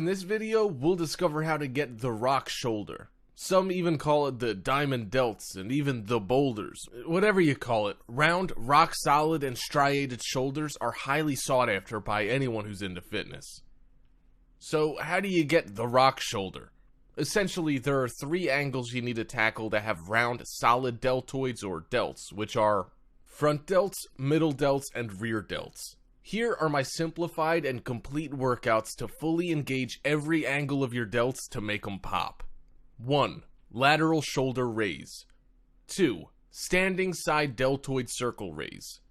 in this video, we'll discover how to get the rock shoulder. Some even call it the diamond delts and even the boulders. Whatever you call it, round, rock solid, and striated shoulders are highly sought after by anyone who's into fitness. So how do you get the rock shoulder? Essentially, there are 3 angles you need to tackle that have round, solid deltoids or delts, which are front delts, middle delts, and rear delts. Here are my simplified and complete workouts to fully engage every angle of your delts to make them pop. 1. Lateral shoulder raise. 2. Standing side deltoid circle raise.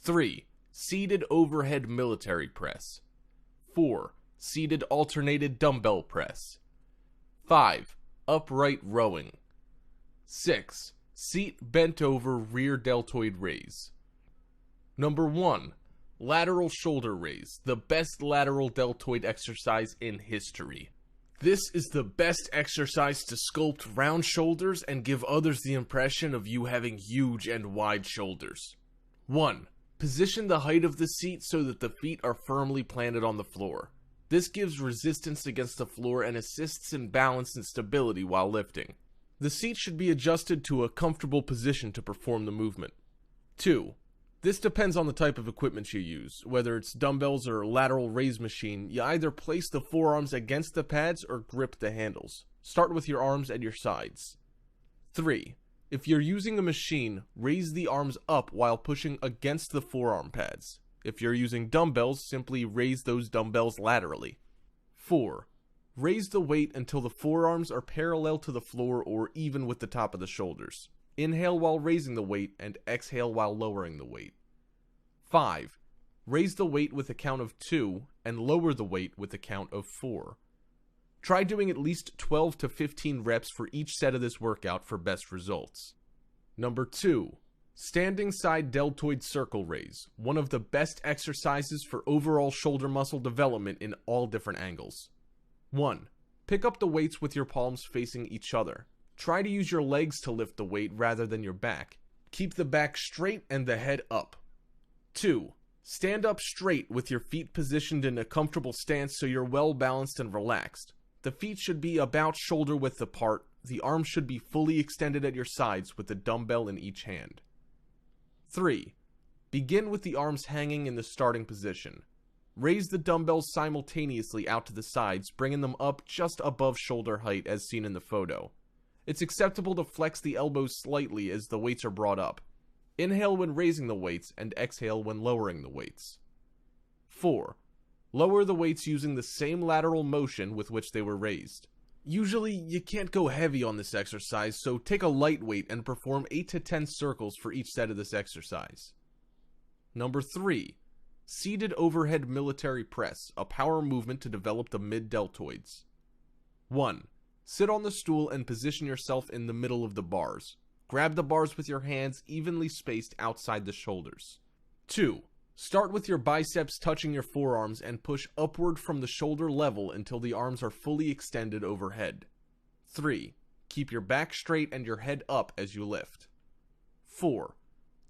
3. Seated overhead military press. 4. Seated alternated dumbbell press. 5. Upright rowing. 6. Seat bent over rear deltoid raise. Number 1. Lateral shoulder raise, the best lateral deltoid exercise in history. This is the best exercise to sculpt round shoulders and give others the impression of you having huge and wide shoulders. 1. Position the height of the seat so that the feet are firmly planted on the floor. This gives resistance against the floor and assists in balance and stability while lifting. The seat should be adjusted to a comfortable position to perform the movement. 2. This depends on the type of equipment you use. Whether it's dumbbells or lateral raise machine, you either place the forearms against the pads or grip the handles. Start with your arms at your sides. 3. If you're using a machine, raise the arms up while pushing against the forearm pads. If you're using dumbbells, simply raise those dumbbells laterally. 4. Raise the weight until the forearms are parallel to the floor or even with the top of the shoulders. Inhale while raising the weight and exhale while lowering the weight. 5. Raise the weight with a count of 2 and lower the weight with a count of 4. Try doing at least 12 to 15 reps for each set of this workout for best results. Number 2. Standing side deltoid circle raise, one of the best exercises for overall shoulder muscle development in all different angles. 1. Pick up the weights with your palms facing each other. Try to use your legs to lift the weight rather than your back. Keep the back straight and the head up. 2. Stand up straight with your feet positioned in a comfortable stance so you're well balanced and relaxed. The feet should be about shoulder width apart. The arms should be fully extended at your sides with the dumbbell in each hand. 3. Begin with the arms hanging in the starting position. Raise the dumbbells simultaneously out to the sides, bringing them up just above shoulder height as seen in the photo. It's acceptable to flex the elbows slightly as the weights are brought up. Inhale when raising the weights and exhale when lowering the weights. 4. Lower the weights using the same lateral motion with which they were raised. Usually, you can't go heavy on this exercise, so take a light weight and perform 8 to 10 circles for each set of this exercise. Number 3. Seated overhead military press, a power movement to develop the mid-deltoids. 1. Sit on the stool and position yourself in the middle of the bars. Grab the bars with your hands evenly spaced outside the shoulders. 2. Start with your biceps touching your forearms and push upward from the shoulder level until the arms are fully extended overhead. 3. Keep your back straight and your head up as you lift. 4.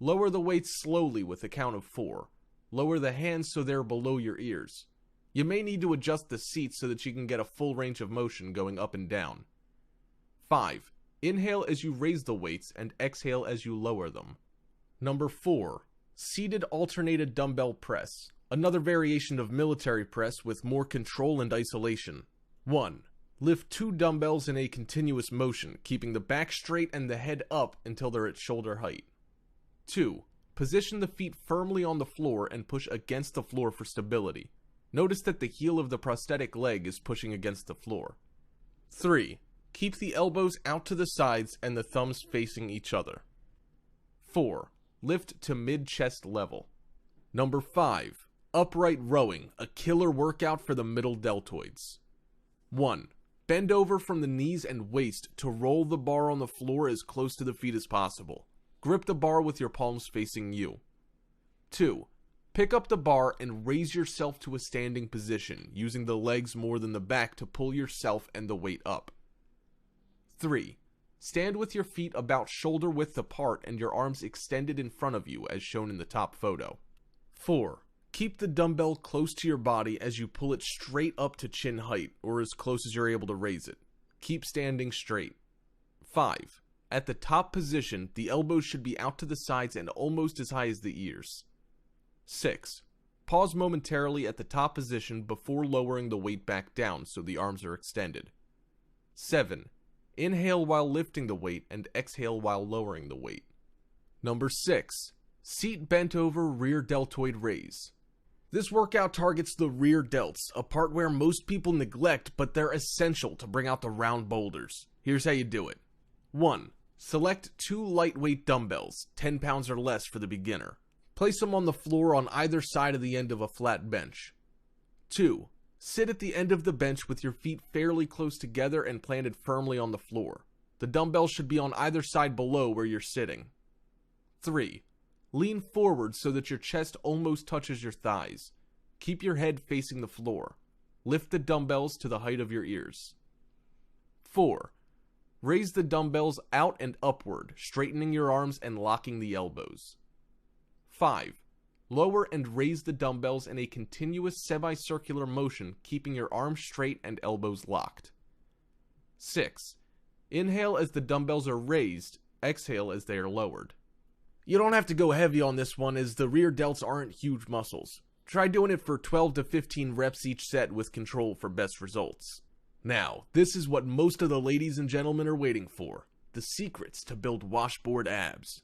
Lower the weights slowly with a count of 4. Lower the hands so they're below your ears. You may need to adjust the seat so that you can get a full range of motion going up and down. 5. Inhale as you raise the weights and exhale as you lower them. Number 4. Seated alternated dumbbell press, another variation of military press with more control and isolation. 1. Lift 2 dumbbells in a continuous motion, keeping the back straight and the head up until they're at shoulder height. 2. Position the feet firmly on the floor and push against the floor for stability. Notice that the heel of the prosthetic leg is pushing against the floor. 3. Keep the elbows out to the sides and the thumbs facing each other. 4. Lift to mid-chest level. Number 5. Upright rowing, a killer workout for the middle deltoids. 1. Bend over from the knees and waist to roll the bar on the floor as close to the feet as possible. Grip the bar with your palms facing you. 2. Pick up the bar and raise yourself to a standing position, using the legs more than the back to pull yourself and the weight up. 3. Stand with your feet about shoulder width apart and your arms extended in front of you as shown in the top photo. 4. Keep the dumbbell close to your body as you pull it straight up to chin height, or as close as you're able to raise it. Keep standing straight. 5. At the top position, the elbows should be out to the sides and almost as high as the ears. 6. Pause momentarily at the top position before lowering the weight back down so the arms are extended. 7. Inhale while lifting the weight and exhale while lowering the weight. Number 6. Seat bent over rear deltoid raise. This workout targets the rear delts, a part where most people neglect, but they're essential to bring out the round boulders. Here's how you do it. 1. Select 2 lightweight dumbbells, 10 pounds or less for the beginner. Place them on the floor on either side of the end of a flat bench. 2. Sit at the end of the bench with your feet fairly close together and planted firmly on the floor. The dumbbells should be on either side below where you're sitting. 3. Lean forward so that your chest almost touches your thighs. Keep your head facing the floor. Lift the dumbbells to the height of your ears. 4. Raise the dumbbells out and upward, straightening your arms and locking the elbows. 5. Lower and raise the dumbbells in a continuous semicircular motion, keeping your arms straight and elbows locked. 6. Inhale as the dumbbells are raised, exhale as they are lowered. You don't have to go heavy on this one as the rear delts aren't huge muscles. Try doing it for 12 to 15 reps each set with control for best results. Now, this is what most of the ladies and gentlemen are waiting for, the secrets to build washboard abs.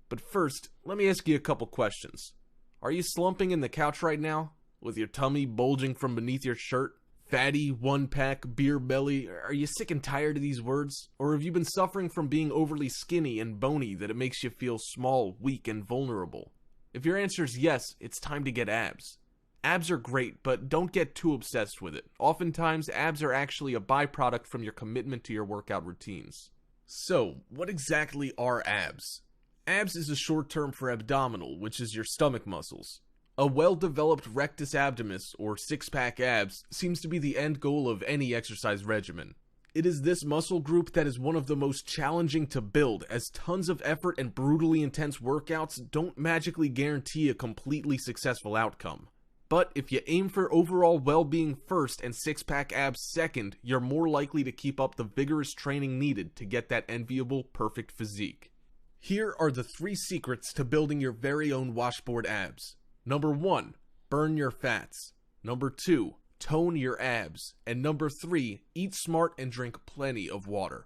But first, let me ask you a couple questions. Are you slumping in the couch right now, with your tummy bulging from beneath your shirt? Fatty, one-pack, beer belly? Are you sick and tired of these words? Or have you been suffering from being overly skinny and bony that it makes you feel small, weak, and vulnerable? If your answer is yes, it's time to get abs. Abs are great, but don't get too obsessed with it. Oftentimes, abs are actually a byproduct from your commitment to your workout routines. So, what exactly are abs? Abs is a short term for abdominal, which is your stomach muscles. A well-developed rectus abdominis, or six-pack abs, seems to be the end goal of any exercise regimen. It is this muscle group that is one of the most challenging to build, as tons of effort and brutally intense workouts don't magically guarantee a completely successful outcome. But if you aim for overall well-being first and six-pack abs second, you're more likely to keep up the vigorous training needed to get that enviable, perfect physique. Here are the 3 secrets to building your very own washboard abs. Number 1, burn your fats. Number 2, tone your abs. And number 3, eat smart and drink plenty of water.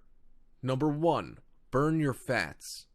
Number 1, burn your fats.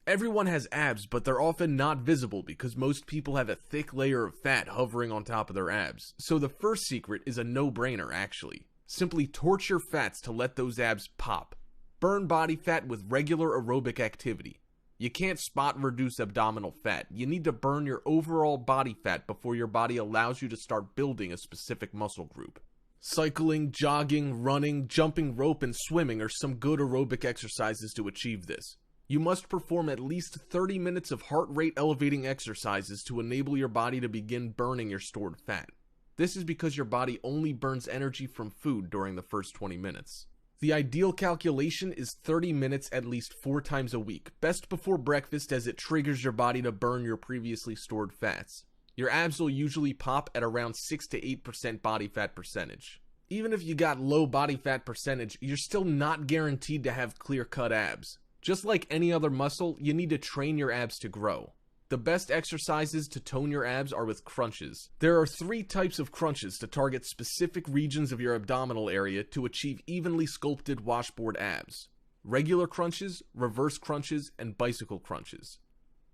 Everyone has abs, but they're often not visible because most people have a thick layer of fat hovering on top of their abs. So the first secret is a no-brainer, actually. Simply torch your fats to let those abs pop. Burn body fat with regular aerobic activity. You can't spot reduce abdominal fat. You need to burn your overall body fat before your body allows you to start building a specific muscle group. Cycling, jogging, running, jumping rope, and swimming are some good aerobic exercises to achieve this. You must perform at least 30 minutes of heart rate elevating exercises to enable your body to begin burning your stored fat. This is because your body only burns energy from food during the first 20 minutes. The ideal calculation is 30 minutes at least 4 times a week, best before breakfast as it triggers your body to burn your previously stored fats. Your abs will usually pop at around 6 to 8% body fat percentage. Even if you got low body fat percentage, you're still not guaranteed to have clear-cut abs. Just like any other muscle, you need to train your abs to grow. The best exercises to tone your abs are with crunches. There are 3 types of crunches to target specific regions of your abdominal area to achieve evenly sculpted washboard abs. Regular crunches, reverse crunches, and bicycle crunches.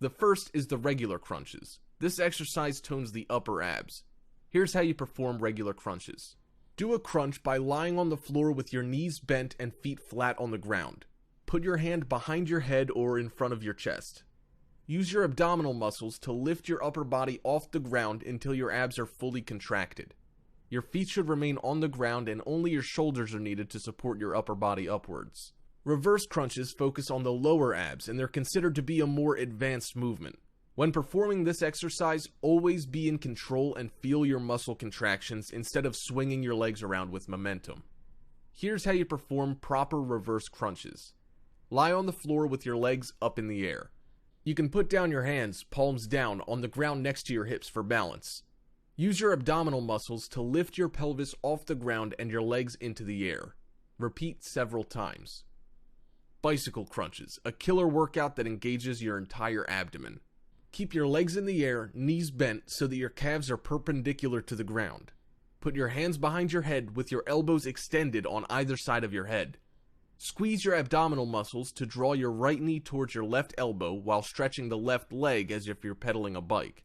The first is the regular crunches. This exercise tones the upper abs. Here's how you perform regular crunches. Do a crunch by lying on the floor with your knees bent and feet flat on the ground. Put your hand behind your head or in front of your chest. Use your abdominal muscles to lift your upper body off the ground until your abs are fully contracted. Your feet should remain on the ground and only your shoulders are needed to support your upper body upwards. Reverse crunches focus on the lower abs and they're considered to be a more advanced movement. When performing this exercise, always be in control and feel your muscle contractions instead of swinging your legs around with momentum. Here's how you perform proper reverse crunches. Lie on the floor with your legs up in the air. You can put down your hands, palms down, on the ground next to your hips for balance. Use your abdominal muscles to lift your pelvis off the ground and your legs into the air. Repeat several times. Bicycle crunches, a killer workout that engages your entire abdomen. Keep your legs in the air, knees bent so that your calves are perpendicular to the ground. Put your hands behind your head with your elbows extended on either side of your head. Squeeze your abdominal muscles to draw your right knee towards your left elbow while stretching the left leg as if you're pedaling a bike.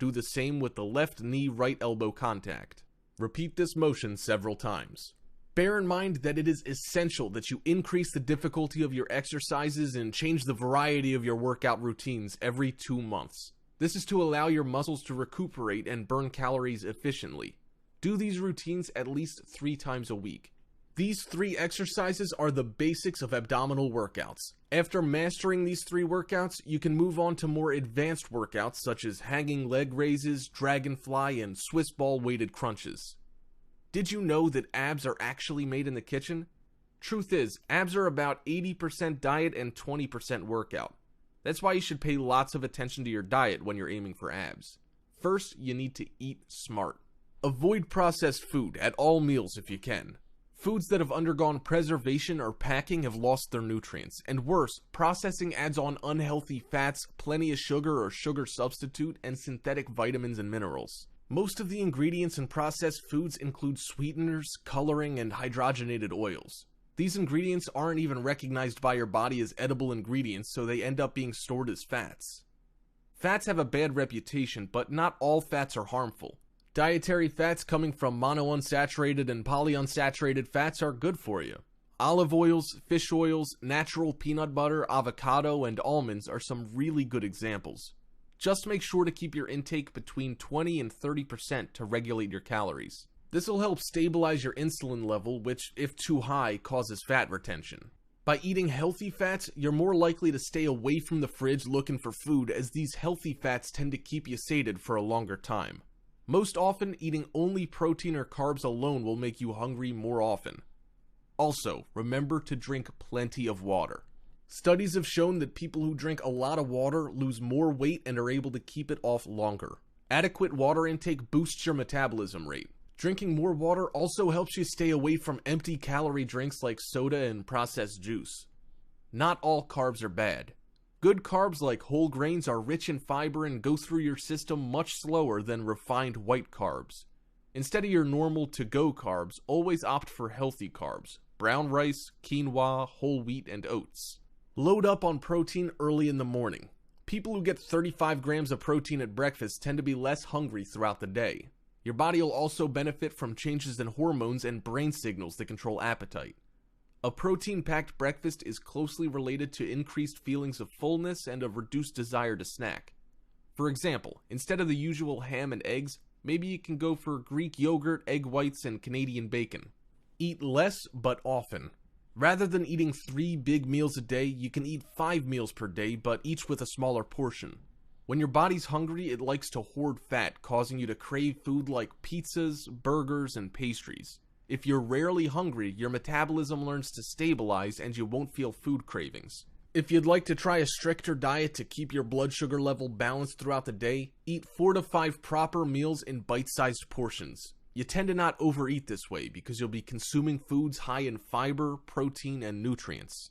Do the same with the left knee right elbow contact. Repeat this motion several times. Bear in mind that it is essential that you increase the difficulty of your exercises and change the variety of your workout routines every 2 months. This is to allow your muscles to recuperate and burn calories efficiently. Do these routines at least 3 times a week. These 3 exercises are the basics of abdominal workouts. After mastering these 3 workouts, you can move on to more advanced workouts such as hanging leg raises, dragonfly, and Swiss ball weighted crunches. Did you know that abs are actually made in the kitchen? Truth is, abs are about 80% diet and 20% workout. That's why you should pay lots of attention to your diet when you're aiming for abs. First, you need to eat smart. Avoid processed food at all meals if you can. Foods that have undergone preservation or packing have lost their nutrients, and worse, processing adds on unhealthy fats, plenty of sugar or sugar substitute, and synthetic vitamins and minerals. Most of the ingredients in processed foods include sweeteners, coloring, and hydrogenated oils. These ingredients aren't even recognized by your body as edible ingredients, so they end up being stored as fats. Fats have a bad reputation, but not all fats are harmful. Dietary fats coming from monounsaturated and polyunsaturated fats are good for you. Olive oils, fish oils, natural peanut butter, avocado, and almonds are some really good examples. Just make sure to keep your intake between 20 and 30% to regulate your calories. This will help stabilize your insulin level, which, if too high, causes fat retention. By eating healthy fats, you're more likely to stay away from the fridge looking for food, as these healthy fats tend to keep you sated for a longer time. Most often, eating only protein or carbs alone will make you hungry more often. Also, remember to drink plenty of water. Studies have shown that people who drink a lot of water lose more weight and are able to keep it off longer. Adequate water intake boosts your metabolism rate. Drinking more water also helps you stay away from empty calorie drinks like soda and processed juice. Not all carbs are bad. Good carbs like whole grains are rich in fiber and go through your system much slower than refined white carbs. Instead of your normal to-go carbs, always opt for healthy carbs: brown rice, quinoa, whole wheat, and oats. Load up on protein early in the morning. People who get 35 grams of protein at breakfast tend to be less hungry throughout the day. Your body will also benefit from changes in hormones and brain signals that control appetite. A protein-packed breakfast is closely related to increased feelings of fullness and a reduced desire to snack. For example, instead of the usual ham and eggs, maybe you can go for Greek yogurt, egg whites, and Canadian bacon. Eat less, but often. Rather than eating 3 big meals a day, you can eat 5 meals per day, but each with a smaller portion. When your body's hungry, it likes to hoard fat, causing you to crave food like pizzas, burgers, and pastries. If you're rarely hungry, your metabolism learns to stabilize and you won't feel food cravings. If you'd like to try a stricter diet to keep your blood sugar level balanced throughout the day, eat 4 to 5 proper meals in bite-sized portions. You tend to not overeat this way because you'll be consuming foods high in fiber, protein, and nutrients.